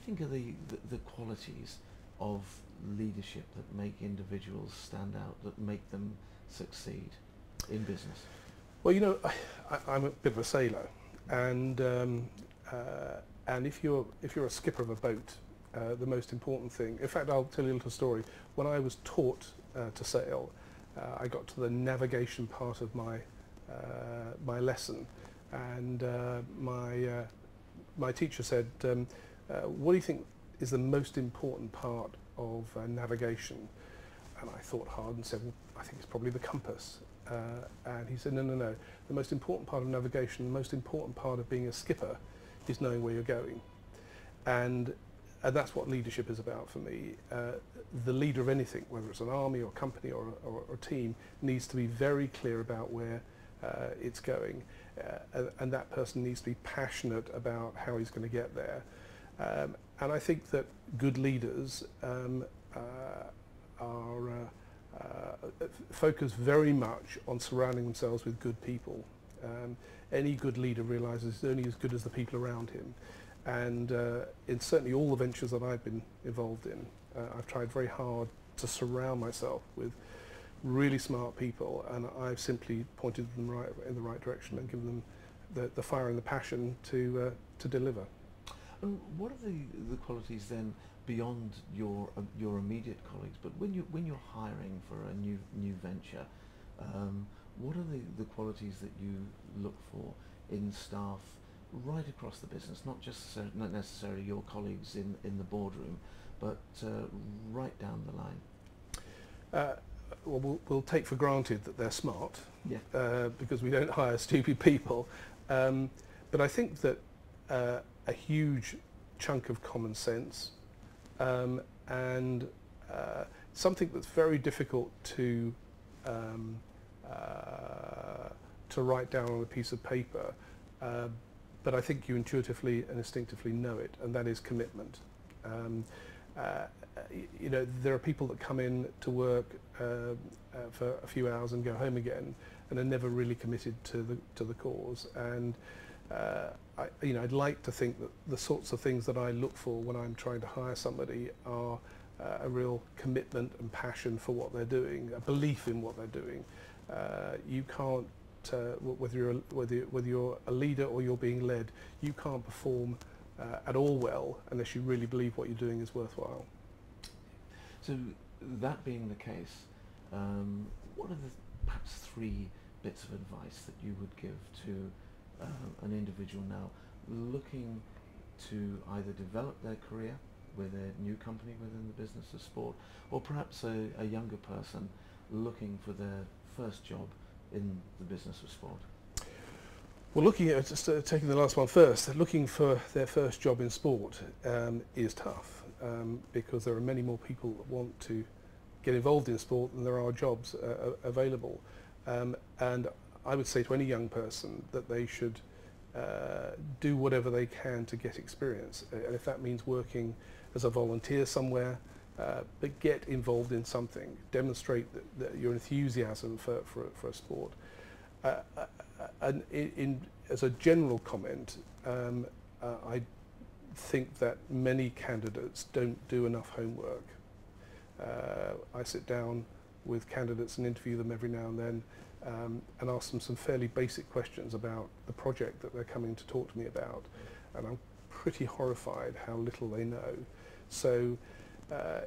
think are the qualities of leadership that make individuals stand out, that make them succeed in business? Well, you know, I'm a bit of a sailor, and if you're a skipper of a boat, the most important thing. In fact, I'll tell you a little story. When I was taught to sail, I got to the navigation part of my lesson, and my teacher said, "What do you think is the most important part of navigation?" And I thought hard and said, "Well, I think it's probably the compass." And he said, no. The most important part of navigation, the most important part of being a skipper, is knowing where you're going. And that's what leadership is about for me. The leader of anything, whether it's an army or company or a team, needs to be very clear about where it's going. And that person needs to be passionate about how he's going to get there. And I think that good leaders focus very much on surrounding themselves with good people. Any good leader realises he's only as good as the people around him. And in certainly all the ventures that I've been involved in, I've tried very hard to surround myself with really smart people, and I've simply pointed them in the right direction and given them the fire and the passion to deliver. And what are the qualities then beyond your immediate colleagues? But when you're hiring for a new venture, what are the qualities that you look for in staff right across the business, not necessarily your colleagues in the boardroom, but right down the line? Well, we'll take for granted that they're smart, yeah. Because we don't hire stupid people. But I think that a huge chunk of common sense and something that's very difficult to write down on a piece of paper, but I think you intuitively and instinctively know it, and that is commitment. You know, there are people that come in to work for a few hours and go home again, and are never really committed to the cause. And I'd like to think that the sorts of things that I look for when I'm trying to hire somebody are a real commitment and passion for what they're doing, a belief in what they're doing. You can't, whether you're a leader or you're being led, you can't perform at all well unless you really believe what you're doing is worthwhile. So that being the case, what are the perhaps 3 bits of advice that you would give to an individual now looking to either develop their career with a new company within the business of sport, or perhaps a younger person looking for their first job in the business of sport? Well, looking at just taking the last one first, looking for their first job in sport is tough because there are many more people that want to get involved in sport than there are jobs available. And I would say to any young person that they should do whatever they can to get experience. And if that means working as a volunteer somewhere, but get involved in something, demonstrate that your enthusiasm for a sport. And as a general comment, I think that many candidates don't do enough homework. I sit down with candidates and interview them every now and then and ask them some fairly basic questions about the project that they're coming to talk to me about, and I'm pretty horrified how little they know. So a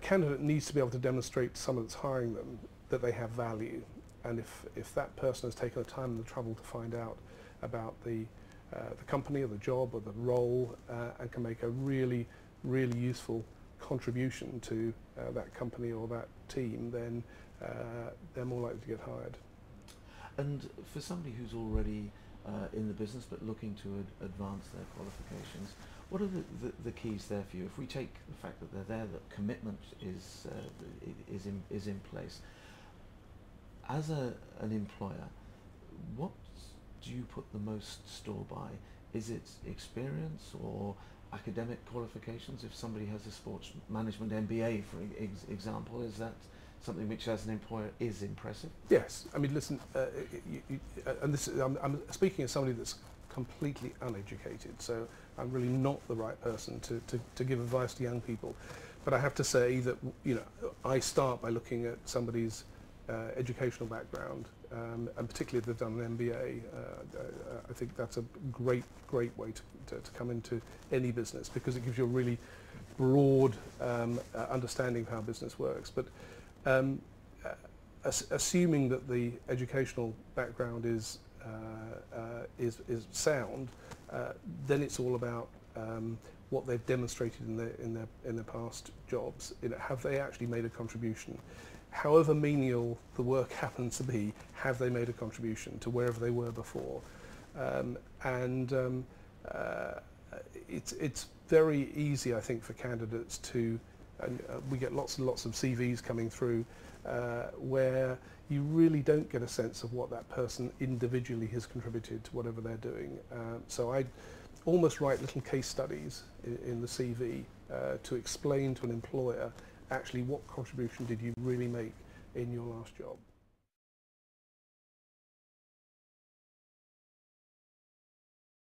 candidate needs to be able to demonstrate to someone that's hiring them that they have value, and if that person has taken the time and the trouble to find out about the company or the job or the role and can make a really useful contribution to that company or that team, then they're more likely to get hired. And for somebody who's already in the business but looking to advance their qualifications, what are the keys there for you? If we take the fact that they're there, that commitment is in place. As an employer, what do you put the most store by? Is it experience or academic qualifications? If somebody has a sports management MBA, for example, is that something which as an employer is impressive? Yes, I mean, listen, and this I'm speaking as somebody that's completely uneducated, so I'm really not the right person to give advice to young people. But I have to say that, you know, I start by looking at somebody's educational background, and particularly if they've done an MBA. I think that's a great way to come into any business, because it gives you a really broad understanding of how business works. But assuming that the educational background is sound, then it's all about what they've demonstrated in their past jobs. You know, have they actually made a contribution? However menial the work happens to be, have they made a contribution to wherever they were before? It's very easy, I think, for candidates to, and we get lots and lots of CVs coming through where you really don't get a sense of what that person individually has contributed to whatever they're doing. So I almost write little case studies in the CV to explain to an employer actually what contribution did you really make in your last job.